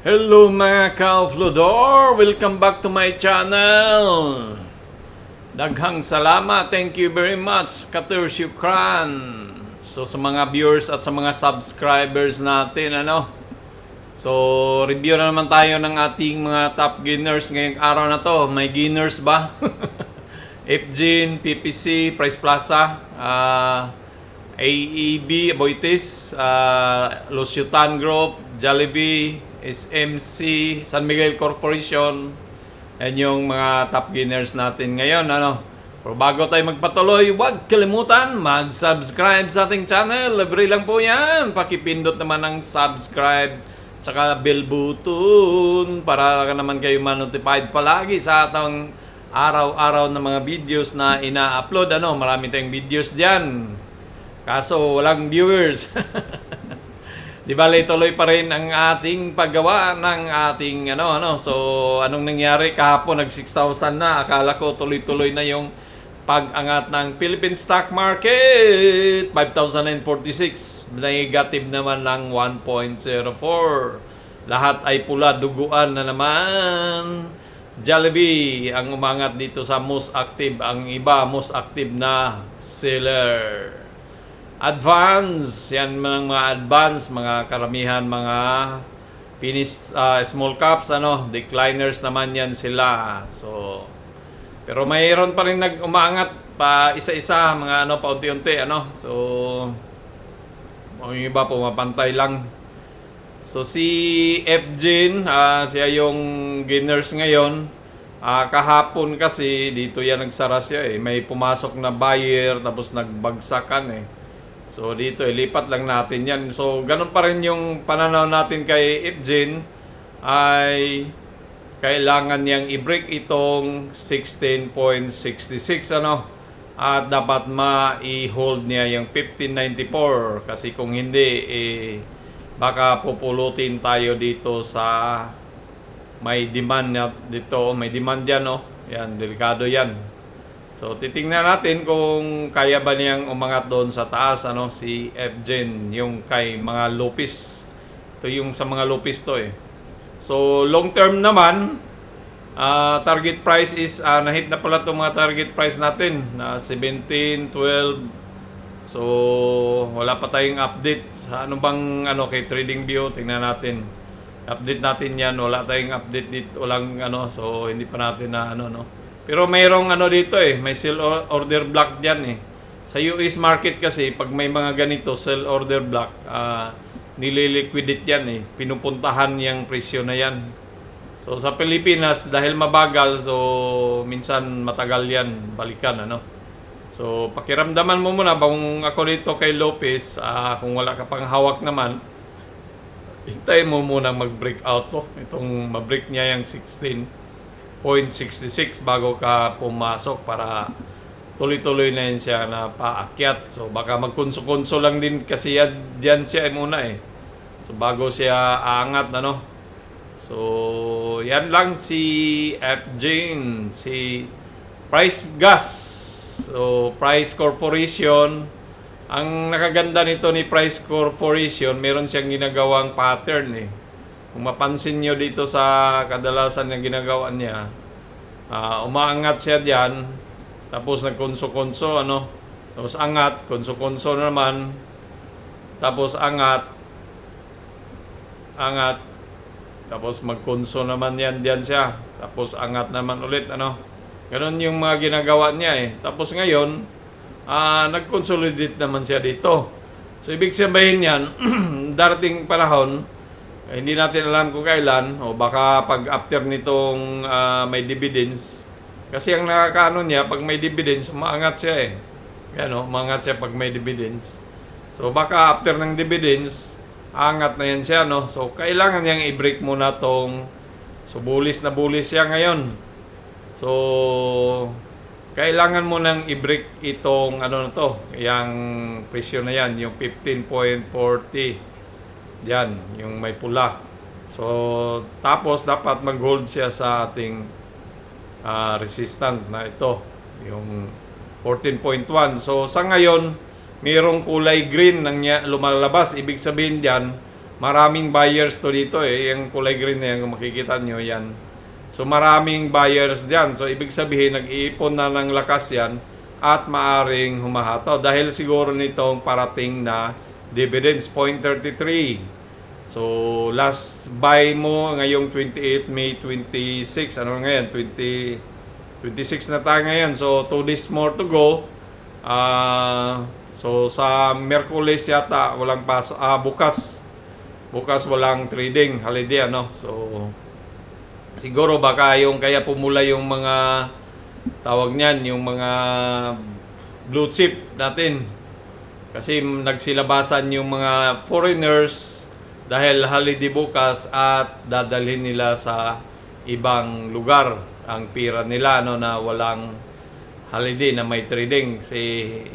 Hello mga ka-offloader! Welcome back to my channel! Daghang salamat, thank you very much, Kater Shukran! So sa mga viewers at sa mga subscribers natin, So review na naman tayo ng ating mga top gainers ngayong araw na to. May gainers ba? FGen, PPC, Price Plaza, AEB, Aboitiz, Lusutan Group, Jollibee, SMC, San Miguel Corporation. Yan yung mga top gainers natin ngayon. Pero bago tayo magpatuloy, huwag kalimutan mag-subscribe sa ating channel. Libre lang po yan. Pakipindot naman ng subscribe saka bell button para naman kayo ma-notified palagi sa atong araw-araw na mga videos na ina-upload. Marami tayong videos diyan. Kaso walang viewers. Di ba, tuloy pa rin ang ating paggawa ng ating So, anong nangyari kahapon? Nag 6,000 na. Akala ko tuloy-tuloy na yung pag-angat ng Philippine Stock Market. 5,046. Negative naman ng 1.04. Lahat ay pula, duguan na naman. Jollibee ang umangat dito sa most active. Ang iba, most active na seller. Advance, yan mga advance, mga karamihan, mga finished small caps, decliners naman yan sila. So, pero mayroon pa rin umaangat pa isa-isa, mga paunti-unti, So, yung iba pumapantay lang. So, si FGen, siya yung gainers ngayon. Kahapon kasi, dito yan nagsara siya May pumasok na buyer, tapos nagbagsakan So, dito, ilipat lang natin yan. So, ganun pa rin yung pananaw natin kay FGen ay kailangan niyang i-break itong 16.66, At dapat ma-i-hold niya yung 1594. Kasi kung hindi, baka pupulutin tayo dito sa may demand dito. May demand yan, Yan, delikado yan. So, titingnan natin kung kaya ba niyang umangat doon sa taas, si FGen, yung kay mga lupis. Ito yung sa mga lupis to So, long term naman, target price is, nahit na pala itong mga target price natin, na 17, 12. So, wala pa tayong update. Sa kay TradingView, tingnan natin. Update natin yan, wala tayong update dito, walang so hindi pa natin na Pero mayroong dito may sell order block diyan Sa US market kasi pag may mga ganito sell order block, nililiquidate yan Pinupuntahan yung presyo na yan. So sa Pilipinas dahil mabagal, so minsan matagal yan balikan So pakiramdaman mo muna kung ako dito kay Lopez, kung wala ka pang hawak naman, hintayin mo muna mag-breakout itong ma-break niya yung 16.66 bago ka pumasok para tuloy-tuloy na yun siya na paakyat. So baka magkunso-kunso lang din kasi diyan siya muna So bago siya aangat So yan lang si FGen, si Price Gas. So Price Corporation, ang nakaganda nito ni Price Corporation, meron siyang ginagawang pattern Kung mapansin nyo dito sa kadalasan na ginagawa niya, umaangat siya diyan, tapos nagkonso-konso, tapos angat, konso-konso naman, tapos angat, tapos magkonso naman yan diyan siya, tapos angat naman ulit, Ganon yung mga ginagawa niya Tapos ngayon, nag-consolidate naman siya dito. So, ibig sabihin yan, darating panahon, hindi natin alam kung kailan, o baka pag after nitong may dividends. Kasi ang nakakaano niya, pag may dividends, umaangat siya umaangat siya pag may dividends. So, baka after ng dividends, angat na yan siya, So, kailangan niyang i-break muna tong, so, bullish na bullish siya ngayon. So, kailangan mo nang i-break itong yung presyo na yan, yung 15.40. Yan, yung may pula. So, tapos dapat mag-hold siya sa ating resistant na ito, yung 14.1. So, sa ngayon, mayroong kulay green nang lumalabas. Ibig sabihin diyan, maraming buyers to dito eh. Yung kulay green na yan, kung makikita nyo, yan. So maraming buyers diyan. So ibig sabihin, nag-iipon na ng lakas yan at maaring humahataw. Dahil siguro nitong parating na dividends, 0.33. So last buy mo ngayong 28 May 26. Ano ngayon? 26 na tayo ngayon. So 2 days more to go. So sa Miyerkules yata walang pasok. Bukas walang trading, holiday ano. So siguro baka yung kaya pumula yung mga tawag niyan, yung mga blue chip natin. Kasi nagsilabasan yung mga foreigners dahil holiday bukas at dadalhin nila sa ibang lugar ang pira nila no, na walang holiday na may trading. Kasi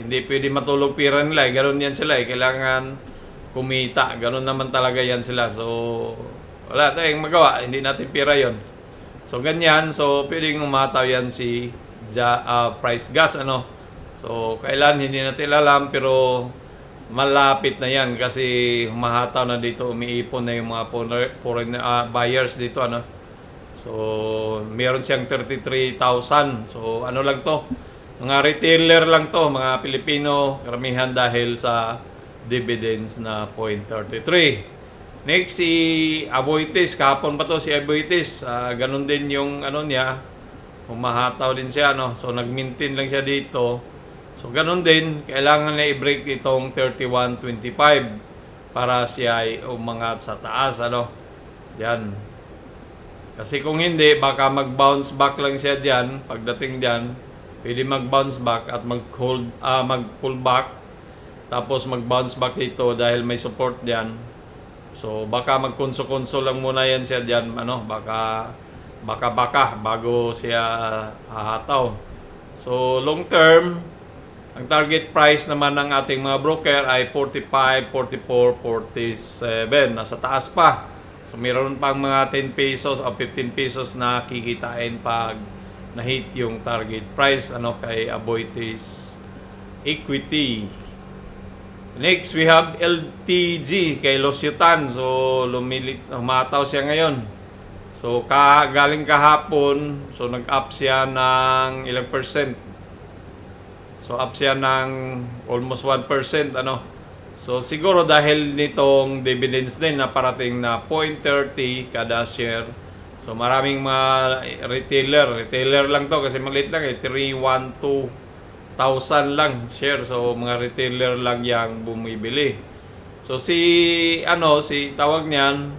hindi pwede matulog pira nila. Ganoon yan sila. Kailangan kumita. Ganoon naman talaga yan sila. So wala tayong magawa. Hindi natin pira yon. So ganyan, so pwedeng umataw yan si price gas ano. So kailan hindi natin alam pero malapit na yan kasi humahataw na dito, umiipon na yung mga foreign buyers dito ano. So meron siyang 33,000. So ano lang to? Mga retailer lang to, mga Pilipino karamihan dahil sa dividends na 0.33. Next, si Aboitiz. Kahapon pa to si Aboitiz. Ganun din yung ano niya. Humahataw din siya. No? So, nag-maintain lang siya dito. So, ganun din. Kailangan na i-break itong 31.25 para siya ay umangat sa taas. Ano? Yan. Kasi kung hindi, baka mag-bounce back lang siya diyan. Pagdating diyan, pwede mag-bounce back at mag-pull back. Tapos mag-bounce back dito dahil may support diyan. So baka magkonso-konso lang muna yan siya diyan ano, baka bago siya hahataw. So long term, ang target price naman ng ating mga broker ay 45, 44, 47. Nasa taas pa. So meron pang mga 10 pesos o 15 pesos na kikitain pag na-hit yung target price ano kay Aboitiz Equity. Next, we have LTG kay Losyutan. So, humataw siya ngayon. So, galing kahapon, so nag-up siya ng ilang percent. So, up siya ng almost 1%, ano. So, siguro dahil nitong dividends din na parating na 0.30 kada share. So, maraming mga retailer lang to kasi maliit lang eh, 312,000 lang share. So mga retailer lang yang bumibili. So si tawag niyan.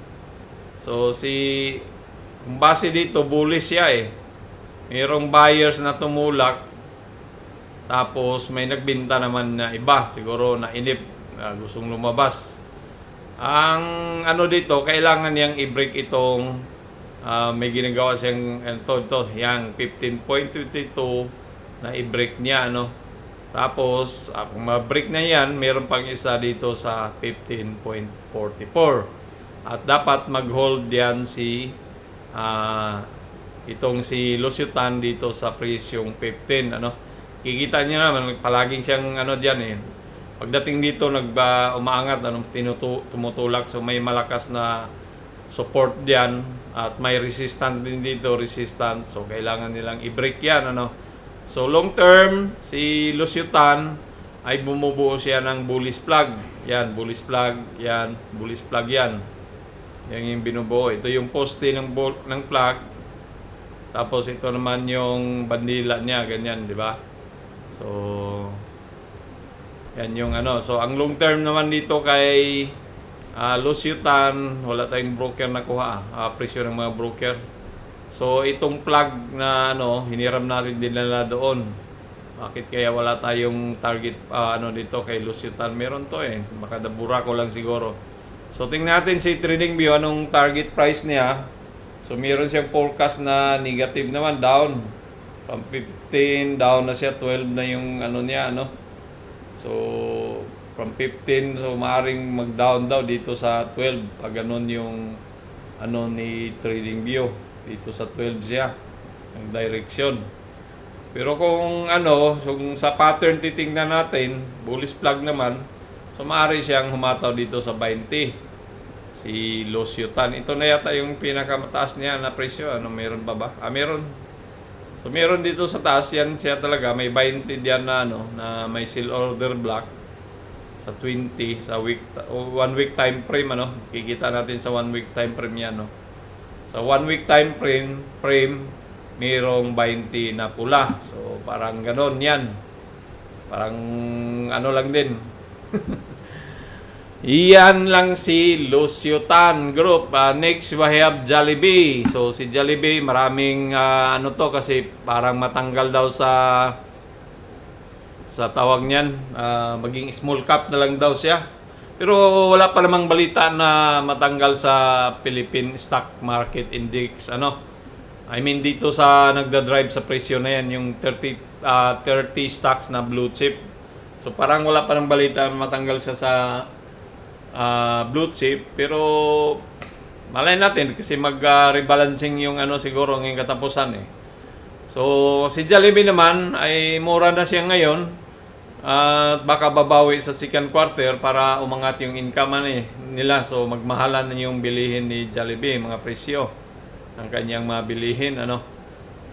So kung base dito bullish siya eh. Mayroong buyers na tumulak. Tapos may nagbenta naman na iba, siguro nainip, gustong lumabas. Ang dito, kailangan yang i-break itong may ginagawa siyang yang 15.22 na i-break niya ano. Tapos kung ma-break na yan, meron pang isa dito sa 15.44 at dapat mag-hold yan itong si Losyutan dito sa presyong 15 ano. Kikita niyo naman palaging siyang diyan eh. Pagdating dito umaangat tumutulak, so may malakas na support diyan at may resistant din dito, so kailangan nilang i-break yan ano. So long term, si Losyutan ay bumubuo siya ng bullish plug. Yan, bullish plug, yan, bullish plug yan. Yan yung binubuo. Ito yung poste ng plug. Tapos ito naman yung bandila niya, ganyan, di ba? So yan yung So ang long term naman dito kay Losyutan, wala tayong broker na kuha. Presyo ng mga broker. So itong plug na hiniram natin din nila doon. Bakit kaya wala tayong target dito kay Losyutan? Meron to eh. Baka dabura ko lang siguro. So tingnan natin si TradingView anong target price niya. So meron siyang forecast na negative naman, down. From 15 down na siya, 12 na yung niya So from 15, so maaring mag-down daw dito sa 12 pag ganun yung ni TradingView. Dito sa 12 siya ang direction. Pero kung kung sa pattern titingnan natin, bullish plug naman, so maaari siyang humataw dito sa 20. Si Lusyutan. Ito na yata yung pinakamataas niya na presyo. Ano, meron pa ba? Meron. So, meron dito sa taas. Yan siya talaga. May 20 diyan na, ano, na may sell order block sa 20 sa week o 1 week time frame, ano. Kikita natin sa 1 week time frame yan, no. Sa 1 week time frame mayroong 20 na pula. So, parang ganon yan. Parang ano lang din. Iyan lang si Lusyutan Group. Next, we have Jollibee. So, si Jollibee, maraming ano to kasi parang matanggal daw sa tawag niyan. Maging small cap na lang daw siya. Pero wala pa namang balita na matanggal sa Philippine Stock Market Index. Ano? I mean, dito sa nagda-drive sa presyo na yan, yung 30 stocks na blue chip. So, parang wala pa ng balita na matanggal siya sa blue chip, pero malay natin kasi mag-rebalancing yung ano siguro ngayong katapusan eh. So si Jollibee naman ay mura na siya ngayon at baka babawi sa second quarter para umangat yung income nila. So magmahalan na yung bilihin ni Jollibee, mga presyo ng kanyang mga bilihin, ano.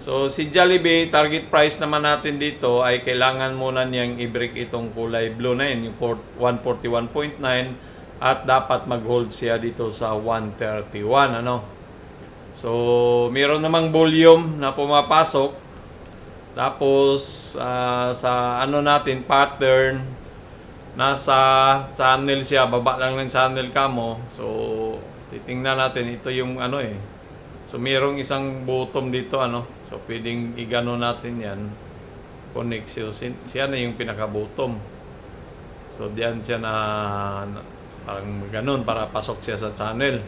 So si Jollibee, target price naman natin dito ay kailangan muna niyang i-break itong kulay blue na yun, yung 141.9, at dapat mag-hold siya dito sa 131, ano. So, meron namang volume na pumapasok. Tapos, sa ano natin, pattern, nasa channel siya, baba lang ng channel kamo. So, titingnan natin, ito yung ano eh. So, merong isang bottom dito, ano. So, pwedeng igano natin yan. Connection. Siya na yung pinaka-bottom. So, diyan siya na parang ganun para pasok siya sa channel.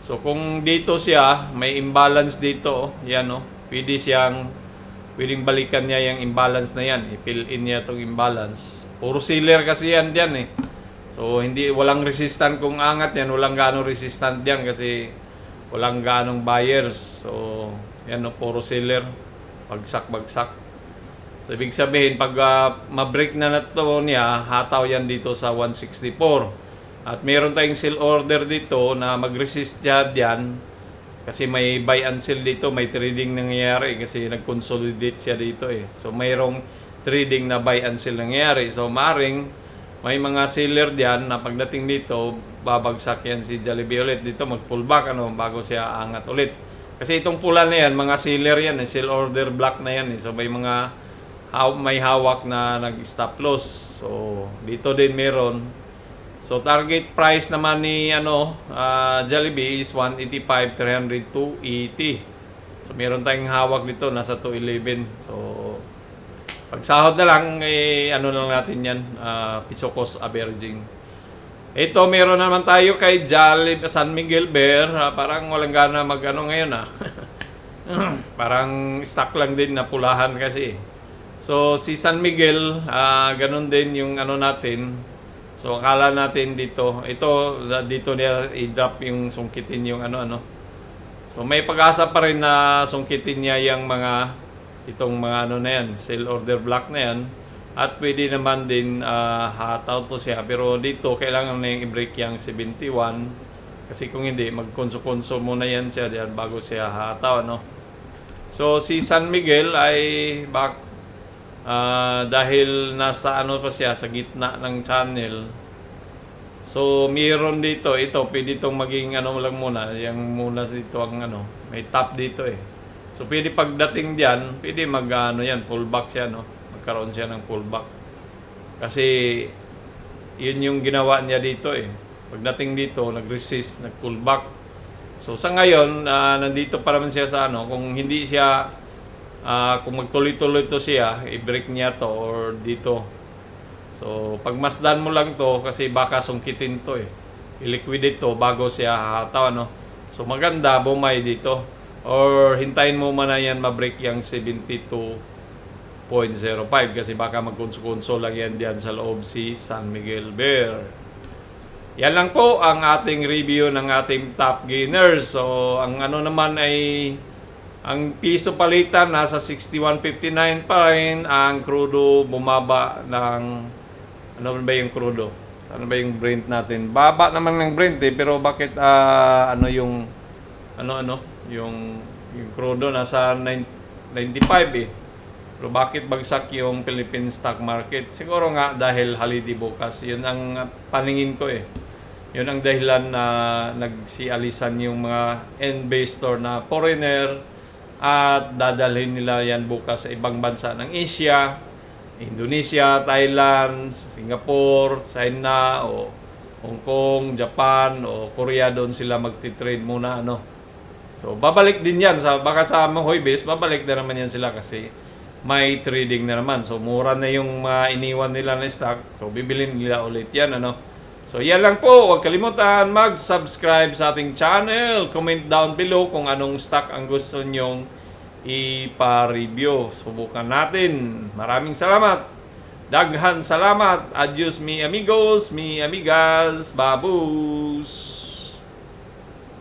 So kung dito siya may imbalance dito, yan, no. Pwedeng balikan niya yung imbalance na yan, i-fill in niya tong imbalance. Puro seller kasi yan diyan eh. So walang resistant kung angat yan, walang ganong resistant diyan kasi walang ganong buyers. So yan, no, puro seller, bagsak. So ibig sabihin pag ma-break na to niya, hataw yan dito sa 164. At meron tayong sell order dito na mag-resist siya diyan kasi may buy and sell dito, may trading nangyayari kasi nag-consolidate siya dito eh. So mayroong trading na buy and sell nangyayari. So maring may mga seller diyan na pagdating dito, babagsak yan si Jollibee ulit dito, mag-pullback, ano, bago siya angat ulit. Kasi itong pula na yan, mga seller yan, eh, sell order block na yan eh. So may mga may hawak na nag-stop loss. So dito din meron. So target price naman ni Jollibee is 185, 300, 280. So meron tayong hawak dito nasa 211. So pagsahod na lang ano lang natin 'yan, piso cost averaging. Ito meron naman tayo kay Jollibee San Miguel Bear, parang walang gana mag-ano ngayon parang stock lang din na pulahan kasi. So si San Miguel, ganun din yung ano natin. So akala natin dito niya i-drop yung sungkitin yung ano. So may pag-asa pa rin na sungkitin niya yung itong mga ano na yan, sell order block na yan. At pwede naman din hataw to siya. Pero dito kailangan na yung i-break yung 71. Kasi kung hindi, mag-konso muna yan siya bago siya hataw, no? So si San Miguel ay dahil nasa ano pa siya sa gitna ng channel. So mayroon dito, ito pwede itong maging ano lang muna, yung muna dito ang ano, may top dito eh. So pwede pagdating diyan, pwede yan, pullback siya, no. Magkaroon siya ng pullback. Kasi yun yung ginawa niya dito eh. Pagdating dito, nag-resist, nag-pullback. So sa ngayon, nandito pa naman siya sa ano, kung hindi siya kung magtuloy-tuloy to siya, i-break niya to or dito. So, pagmasdan mo lang to kasi baka sungkitin to eh. I-liquidate to bago siya hataw, no? So, maganda, bumay dito. Or hintayin mo man na yan ma-break yung 72.05 kasi baka mag-konso lang yan diyan sa loob si San Miguel Bear. Yan lang po ang ating review ng ating top gainers. So, ang ano naman ay ang piso palitan nasa 61.59 pa rin. Ang crudo bumaba ng ano ba yung crudo? Ano ba yung Brent natin? Baba naman ng Brent eh, pero bakit ano yung yung crudo nasa 95 eh. Pero bakit bagsak yung Philippine stock market? Siguro nga dahil holiday bukas. Yun ang paningin ko eh. Yun ang dahilan na nagsialisan yung mga investor na foreigner at dadalhin nila yan bukas sa ibang bansa ng Asia, Indonesia, Thailand, Singapore, China, o Hong Kong, Japan, o Korea. Doon sila magti-trade muna, ano. So, babalik din yan. Baka sa Huwebes, babalik na naman yan sila kasi may trading na naman. So, mura na yung iniwan nila na stock. So, bibilin nila ulit yan, ano. So, yan lang po. Huwag kalimutan mag-subscribe sa ating channel. Comment down below kung anong stock ang gusto nyong ipa-review. Subukan natin. Maraming salamat. Daghan salamat. Adios mi amigos, mi amigas, babus.